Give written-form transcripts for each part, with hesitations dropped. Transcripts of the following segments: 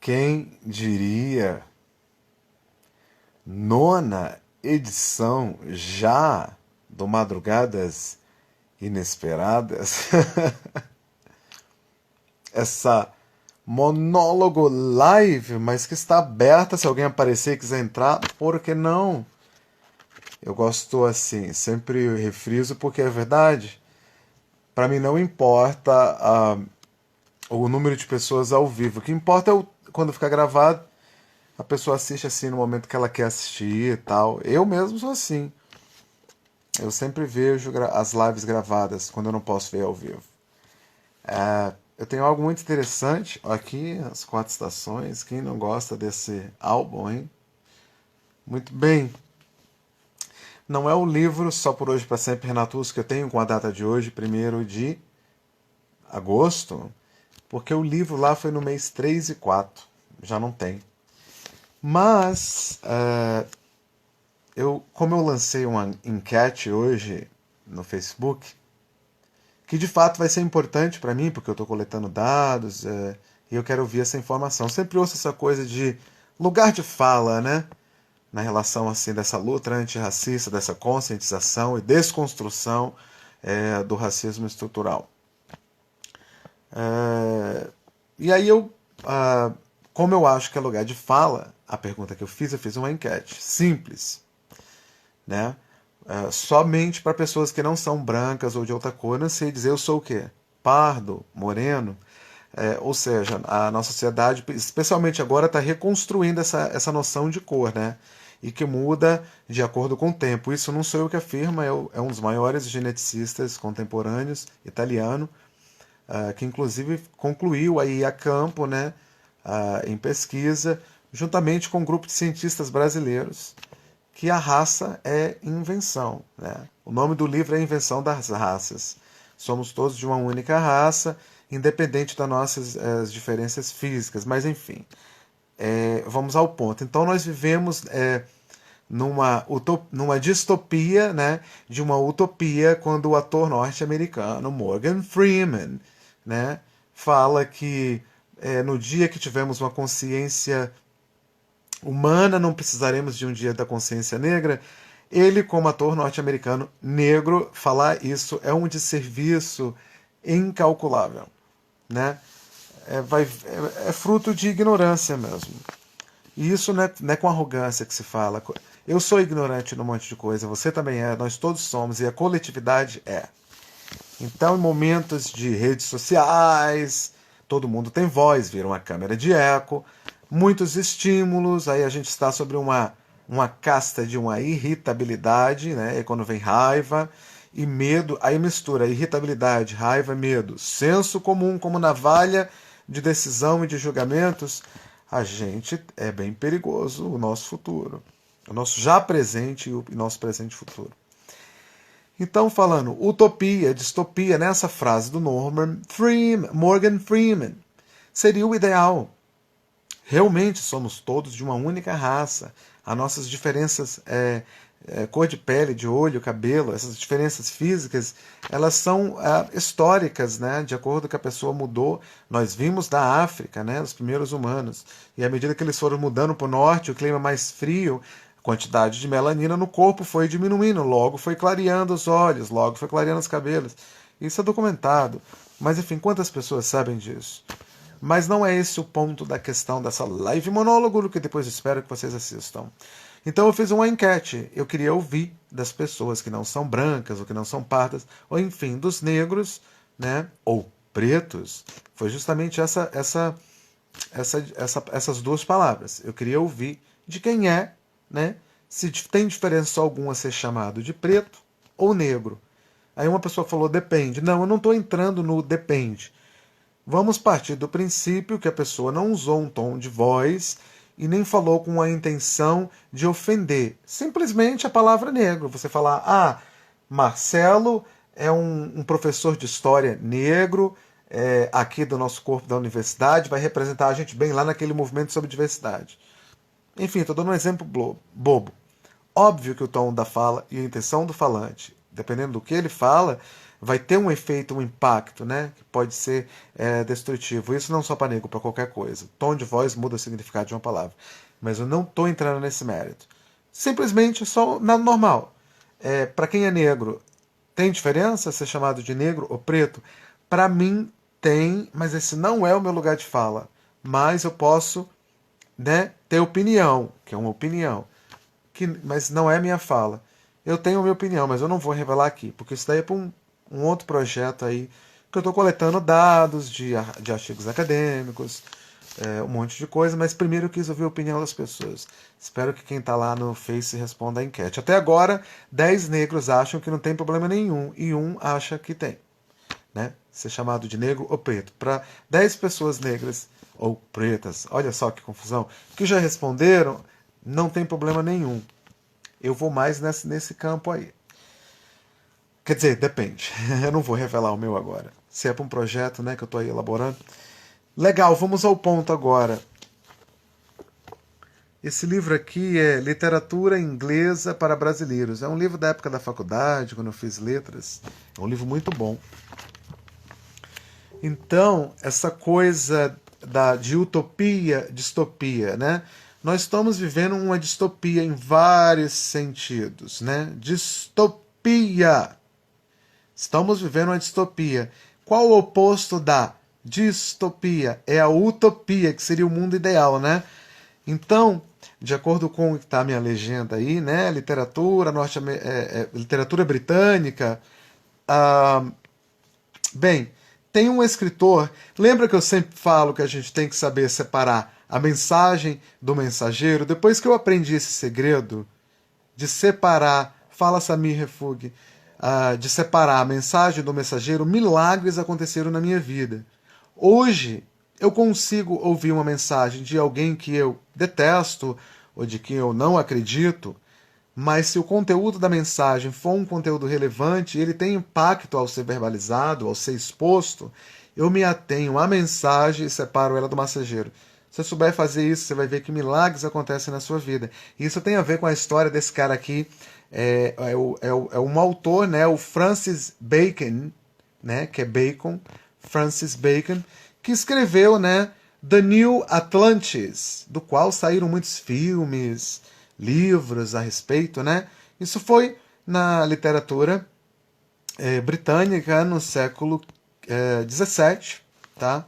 Quem diria? Nona edição já do Madrugadas Inesperadas. Essa monólogo live, mas que está aberta. Se alguém aparecer e quiser entrar, por que não? Eu gosto assim, sempre refriso porque é verdade. Para mim não importa o número de pessoas ao vivo. O que importa é quando fica gravado, a pessoa assiste assim no momento que ela quer assistir e tal. Eu mesmo sou assim. Eu sempre vejo as lives gravadas quando eu não posso ver ao vivo. Eu tenho algo muito interessante aqui, as 4 estações. Quem não gosta desse álbum, hein? Muito bem. Não é o livro Só por Hoje para Sempre, Renato Russo, que eu tenho com a data de hoje, 1º de agosto, porque o livro lá foi no mês 3 e 4. Já não tem. Mas, como eu lancei uma enquete hoje no Facebook, que de fato vai ser importante para mim, porque eu estou coletando dados e eu quero ouvir essa informação. Sempre ouço essa coisa de lugar de fala, né? Na relação assim dessa luta antirracista, dessa conscientização e desconstrução do racismo estrutural. E aí como eu acho que é lugar de fala, a pergunta que eu fiz uma enquete simples, né? Somente para pessoas que não são brancas ou de outra cor. Não sei dizer eu sou o quê? Pardo, moreno. Ou seja, a nossa sociedade, especialmente agora, está reconstruindo essa noção de cor, né? E que muda de acordo com o tempo. Isso não sou eu que afirmo, é um dos maiores geneticistas contemporâneos, italiano, que inclusive concluiu aí a campo, né, em pesquisa, juntamente com um grupo de cientistas brasileiros, que a raça é invenção, né? O nome do livro é Invenção das Raças. Somos todos de uma única raça, independente das nossas diferenças físicas. Mas, enfim, vamos ao ponto. Então, nós vivemos numa distopia, né, de uma utopia, quando o ator norte-americano Morgan Freeman, né, fala que no dia que tivermos uma consciência humana, não precisaremos de um dia da consciência negra. Ele, como ator norte-americano negro, falar isso é um desserviço incalculável, né? É fruto de ignorância mesmo. E isso não é com arrogância que se fala. Eu sou ignorante num monte de coisa, você também é, nós todos somos, e a coletividade é. Então, em momentos de redes sociais, todo mundo tem voz, vira uma câmera de eco, muitos estímulos, aí a gente está sobre uma casta de uma irritabilidade, né? E quando vem raiva e medo, aí mistura irritabilidade, raiva, medo, senso comum como navalha de decisão e de julgamentos. A gente é bem perigoso o nosso futuro, o nosso já presente e o nosso presente e futuro. Então, falando utopia, distopia, nessa frase do Morgan Freeman, seria o ideal. Realmente somos todos de uma única raça. As nossas diferenças, cor de pele, de olho, cabelo, essas diferenças físicas, elas são históricas, né? De acordo com que a pessoa mudou. Nós vimos da África, né? Os primeiros humanos. E à medida que eles foram mudando para o norte, o clima mais frio, a quantidade de melanina no corpo foi diminuindo, logo foi clareando os olhos, logo foi clareando os cabelos. Isso é documentado. Mas enfim, quantas pessoas sabem disso? Mas não é esse o ponto da questão dessa live monólogo, que depois espero que vocês assistam. Então eu fiz uma enquete. Eu queria ouvir das pessoas que não são brancas, ou que não são pardas, ou enfim, dos negros, né, ou pretos. Foi justamente essas duas palavras. Eu queria ouvir de quem é, né, se tem diferença alguma ser chamado de preto ou negro. Aí uma pessoa falou, depende. Não, eu não estou entrando no depende. Vamos partir do princípio que a pessoa não usou um tom de voz e nem falou com a intenção de ofender. Simplesmente a palavra negro. Você falar, Marcelo é um professor de história negro, aqui do nosso corpo da universidade, vai representar a gente bem lá naquele movimento sobre diversidade. Enfim, estou dando um exemplo bobo. Óbvio que o tom da fala e a intenção do falante, dependendo do que ele fala, vai ter um efeito, um impacto, né? Que pode ser destrutivo. Isso não só para negro, para qualquer coisa. Tom de voz muda o significado de uma palavra. Mas eu não estou entrando nesse mérito. Simplesmente só nada normal. Para quem é negro, tem diferença ser chamado de negro ou preto? Para mim tem, mas esse não é o meu lugar de fala. Mas eu posso, né, ter opinião, que é uma opinião, mas não é minha fala. Eu tenho a minha opinião, mas eu não vou revelar aqui, porque isso daí é para um outro projeto aí, que eu estou coletando dados de artigos acadêmicos, um monte de coisa, mas primeiro eu quis ouvir a opinião das pessoas. Espero que quem está lá no Face responda a enquete. Até agora, 10 negros acham que não tem problema nenhum e um acha que tem, né? Ser chamado de negro ou preto. Para 10 pessoas negras ou pretas, olha só que confusão, que já responderam, não tem problema nenhum. Eu vou mais nesse campo aí. Quer dizer, depende. Eu não vou revelar o meu agora. Se é para um projeto, né, que eu estou aí elaborando. Legal, vamos ao ponto agora. Esse livro aqui é Literatura Inglesa para Brasileiros. É um livro da época da faculdade, quando eu fiz letras. É um livro muito bom. Então, essa coisa de utopia, distopia, né? Nós estamos vivendo uma distopia em vários sentidos, né? Distopia. Estamos vivendo uma distopia. Qual o oposto da distopia? É a utopia, que seria o mundo ideal, né? Então, de acordo com o que está a minha legenda aí, né? Literatura literatura britânica. Bem, tem um escritor. Lembra que eu sempre falo que a gente tem que saber separar a mensagem do mensageiro? Depois que eu aprendi esse segredo de separar, fala Samir Refugi, de separar a mensagem do mensageiro, milagres aconteceram na minha vida. Hoje, eu consigo ouvir uma mensagem de alguém que eu detesto ou de quem eu não acredito, mas se o conteúdo da mensagem for um conteúdo relevante, ele tem impacto ao ser verbalizado, ao ser exposto, eu me atenho à mensagem e separo ela do mensageiro. Se você souber fazer isso, você vai ver que milagres acontecem na sua vida. E isso tem a ver com a história desse cara aqui. É um autor, né, o Francis Bacon, né, que é Bacon, Francis Bacon, que escreveu, né, The New Atlantis, do qual saíram muitos filmes, livros a respeito, né? Isso foi na literatura britânica no século XVII, tá?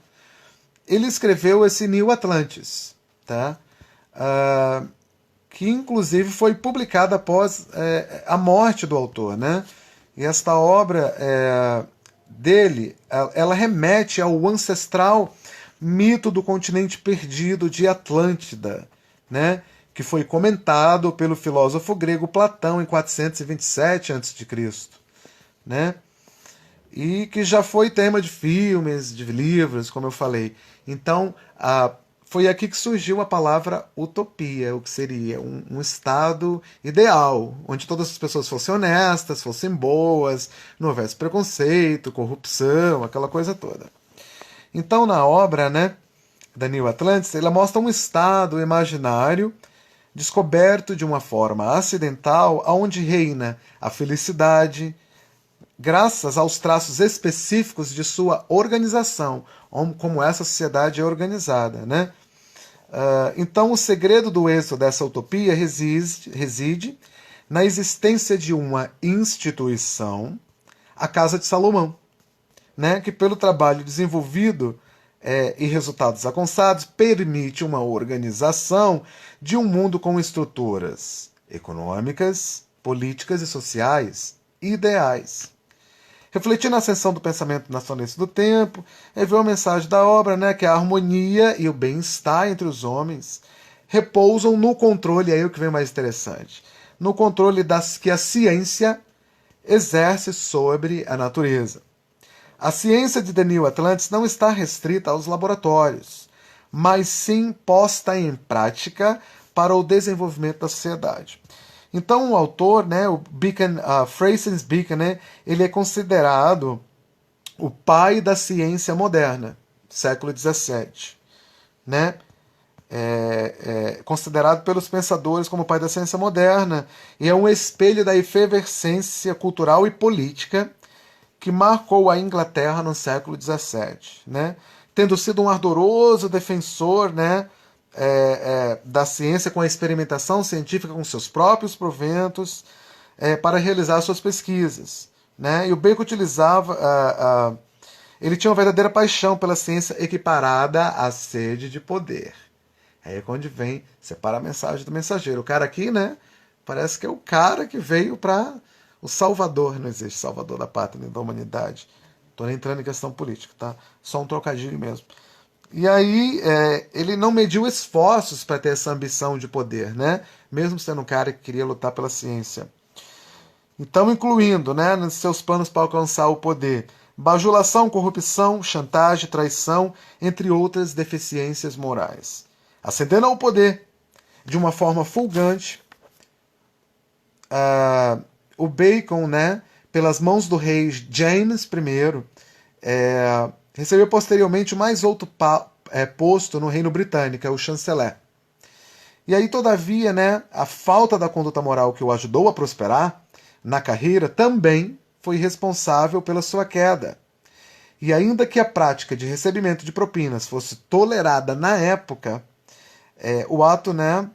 Ele escreveu esse New Atlantis, tá? Que inclusive foi publicada após a morte do autor, né? E esta obra dele, ela remete ao ancestral mito do continente perdido de Atlântida, né? Que foi comentado pelo filósofo grego Platão em 427 a.C., né? E que já foi tema de filmes, de livros, como eu falei. Então, foi aqui que surgiu a palavra utopia, o que seria um estado ideal, onde todas as pessoas fossem honestas, fossem boas, não houvesse preconceito, corrupção, aquela coisa toda. Então, na obra, né, da New Atlantis, ela mostra um estado imaginário descoberto de uma forma acidental, onde reina a felicidade, graças aos traços específicos de sua organização, como essa sociedade é organizada, né? Então, o segredo do êxito dessa utopia reside na existência de uma instituição, a Casa de Salomão, né? Que pelo trabalho desenvolvido e resultados alcançados, permite uma organização de um mundo com estruturas econômicas, políticas e sociais ideais. Refletindo na ascensão do pensamento nacionalista do tempo, veio a mensagem da obra, né, que a harmonia e o bem-estar entre os homens repousam no controle, aí é o que vem mais interessante, no controle que a ciência exerce sobre a natureza. A ciência de The New Atlantis não está restrita aos laboratórios, mas sim posta em prática para o desenvolvimento da sociedade. Então o autor, né, o Francis Bacon, né, ele é considerado o pai da ciência moderna, século XVII. Né? Considerado pelos pensadores como o pai da ciência moderna, e é um espelho da efervescência cultural e política que marcou a Inglaterra no século XVII, né? Tendo sido um ardoroso defensor, né, da ciência com a experimentação científica com seus próprios proventos para realizar suas pesquisas. Né? E o Bacon utilizava... ele tinha uma verdadeira paixão pela ciência equiparada à sede de poder. Aí é onde vem, separa a mensagem do mensageiro. O cara aqui, né, parece que é o cara que veio para o salvador. Não existe salvador da pátria nem da humanidade. Estou entrando em questão política, tá? Só um trocadilho mesmo. E aí ele não mediu esforços para ter essa ambição de poder, né? Mesmo sendo um cara que queria lutar pela ciência. Então, incluindo, né, nos seus planos para alcançar o poder, bajulação, corrupção, chantagem, traição, entre outras deficiências morais. Ascendendo ao poder de uma forma fulgurante, o Bacon, né, pelas mãos do rei James I, recebeu posteriormente mais outro posto no Reino Britânico, o chanceler. E aí, todavia, né, a falta da conduta moral que o ajudou a prosperar na carreira também foi responsável pela sua queda. E ainda que a prática de recebimento de propinas fosse tolerada na época, o ato, né,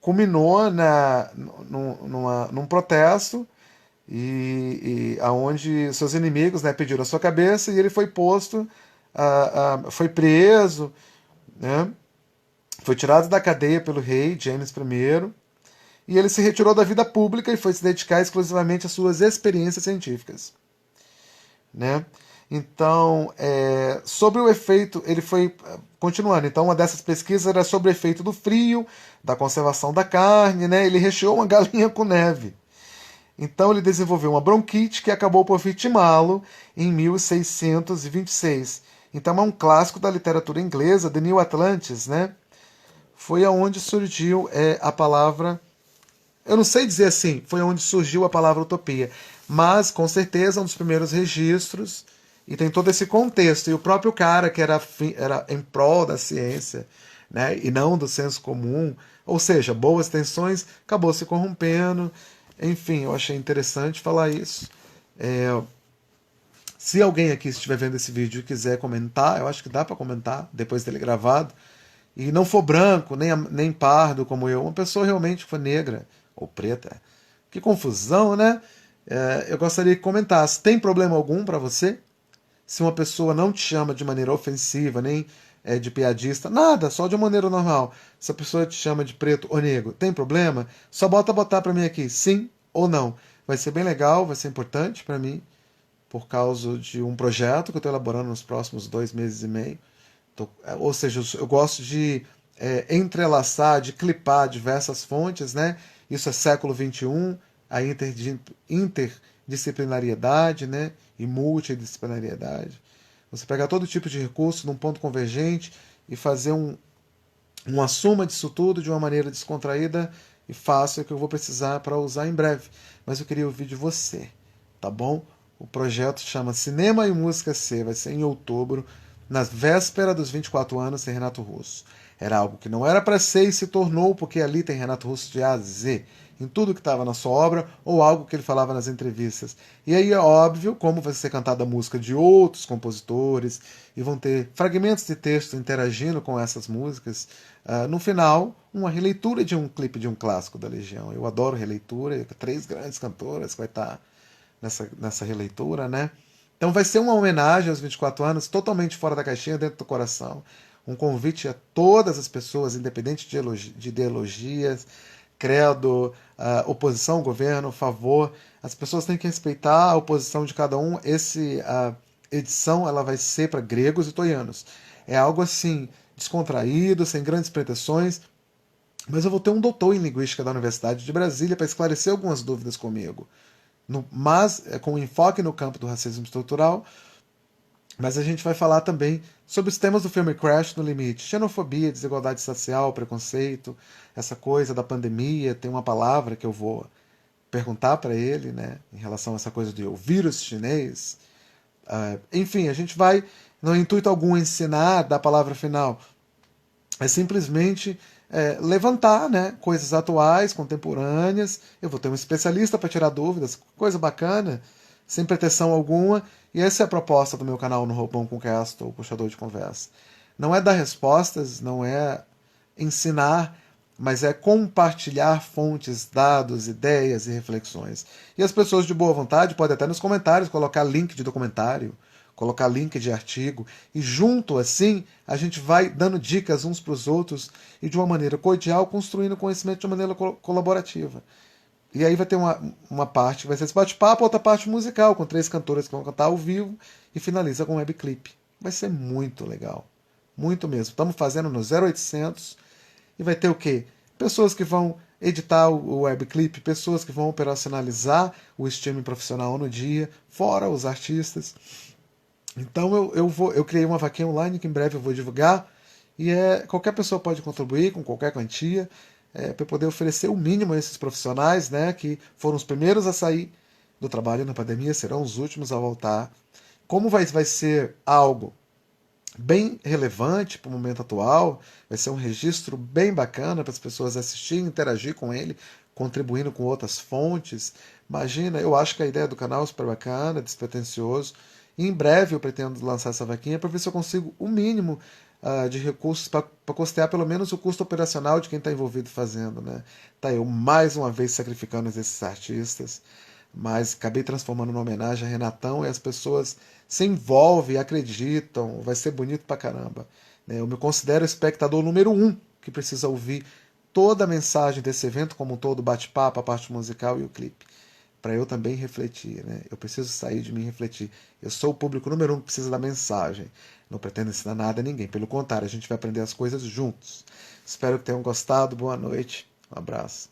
culminou num protesto e aonde seus inimigos, né, pediram a sua cabeça e ele foi posto, foi preso, né, foi tirado da cadeia pelo rei James I e ele se retirou da vida pública e foi se dedicar exclusivamente às suas experiências científicas. Né? Então, sobre o efeito, ele foi continuando. Então, uma dessas pesquisas era sobre o efeito do frio, da conservação da carne, né? Ele recheou uma galinha com neve. Então, ele desenvolveu uma bronquite que acabou por vitimá-lo em 1626. Então, é um clássico da literatura inglesa, The New Atlantis, né? Foi aonde surgiu a palavra... Eu não sei dizer assim, foi onde surgiu a palavra utopia, mas com certeza é um dos primeiros registros e tem todo esse contexto. E o próprio cara que era em prol da ciência, né, e não do senso comum, ou seja, boas intenções, acabou se corrompendo. Enfim, eu achei interessante falar isso. Se alguém aqui estiver vendo esse vídeo e quiser comentar, eu acho que dá para comentar depois dele gravado, e não for branco, nem pardo como eu, uma pessoa realmente for negra ou preta. Que confusão, né? Eu gostaria que comentasse. Tem problema algum para você? Se uma pessoa não te chama de maneira ofensiva, nem de piadista, nada, só de maneira normal. Se a pessoa te chama de preto ou negro, tem problema? Só botar para mim aqui, sim ou não. Vai ser bem legal, vai ser importante para mim, por causa de um projeto que eu estou elaborando nos próximos 2 meses e meio. Ou seja, eu gosto de entrelaçar, de clipar diversas fontes, né? Isso é século XXI, a interdisciplinariedade, né? E multidisciplinariedade. Você pegar todo tipo de recurso num ponto convergente e fazer uma soma disso tudo de uma maneira descontraída e fácil que eu vou precisar para usar em breve. Mas eu queria ouvir de você, tá bom? O projeto chama Cinema e Música C, vai ser em outubro, na véspera dos 24 anos sem Renato Russo. Era algo que não era para ser e se tornou, porque ali tem Renato Russo de A a Z, em tudo que estava na sua obra, ou algo que ele falava nas entrevistas. E aí é óbvio, como vai ser cantada a música de outros compositores, e vão ter fragmentos de texto interagindo com essas músicas. No final, uma releitura de um clipe de um clássico da Legião. Eu adoro releitura, 3 grandes cantoras que vai estar nessa releitura, né? Então vai ser uma homenagem aos 24 anos, totalmente fora da caixinha, dentro do coração. Um convite a todas as pessoas, independente de ideologias, credo, oposição ao governo, favor. As pessoas têm que respeitar a oposição de cada um. A edição ela vai ser para gregos e troianos. É algo assim, descontraído, sem grandes pretensões. Mas eu vou ter um doutor em linguística da Universidade de Brasília para esclarecer algumas dúvidas comigo. Mas com enfoque no campo do racismo estrutural. Mas a gente vai falar também sobre os temas do filme Crash no Limite. Xenofobia, desigualdade social, preconceito, essa coisa da pandemia. Tem uma palavra que eu vou perguntar para ele, né, em relação a essa coisa de o vírus chinês. Enfim, a gente vai, no intuito algum, ensinar da palavra final. É simplesmente levantar, né, coisas atuais, contemporâneas. Eu vou ter um especialista para tirar dúvidas, coisa bacana. sem pretensão alguma, e essa é a proposta do meu canal no Roupão com Castle, o Puxador de Conversa. Não é dar respostas, não é ensinar, mas é compartilhar fontes, dados, ideias e reflexões. E as pessoas de boa vontade podem até nos comentários colocar link de documentário, colocar link de artigo, e junto assim a gente vai dando dicas uns para os outros e de uma maneira cordial, construindo conhecimento de uma maneira colaborativa. E aí vai ter uma parte que vai ser esse bate-papo, outra parte musical, com 3 cantoras que vão cantar ao vivo, e finaliza com um webclip. Vai ser muito legal. Muito mesmo. Estamos fazendo no 0800 e vai ter o quê? Pessoas que vão editar o webclip, pessoas que vão operacionalizar o streaming profissional no dia, fora os artistas. Então eu criei uma vaquinha online que em breve eu vou divulgar, e qualquer pessoa pode contribuir com qualquer quantia, para poder oferecer o mínimo a esses profissionais, né, que foram os primeiros a sair do trabalho na pandemia, serão os últimos a voltar. Como vai ser algo bem relevante para o momento atual, vai ser um registro bem bacana para as pessoas assistirem, interagir com ele, contribuindo com outras fontes. Imagina, eu acho que a ideia do canal é super bacana, despretensioso. E em breve eu pretendo lançar essa vaquinha para ver se eu consigo o mínimo de recursos para custear pelo menos o custo operacional de quem está envolvido fazendo. Né? Tá eu mais uma vez sacrificando esses artistas, mas acabei transformando numa homenagem a Renatão, e as pessoas se envolvem, acreditam, vai ser bonito pra caramba. Né? Eu me considero o espectador número 1 que precisa ouvir toda a mensagem desse evento, como um todo, o bate-papo, a parte musical e o clipe, para eu também refletir. Né? Eu preciso sair de mim e refletir. Eu sou o público número 1 que precisa da mensagem. Não pretendo ensinar nada a ninguém. Pelo contrário, a gente vai aprender as coisas juntos. Espero que tenham gostado. Boa noite. Um abraço.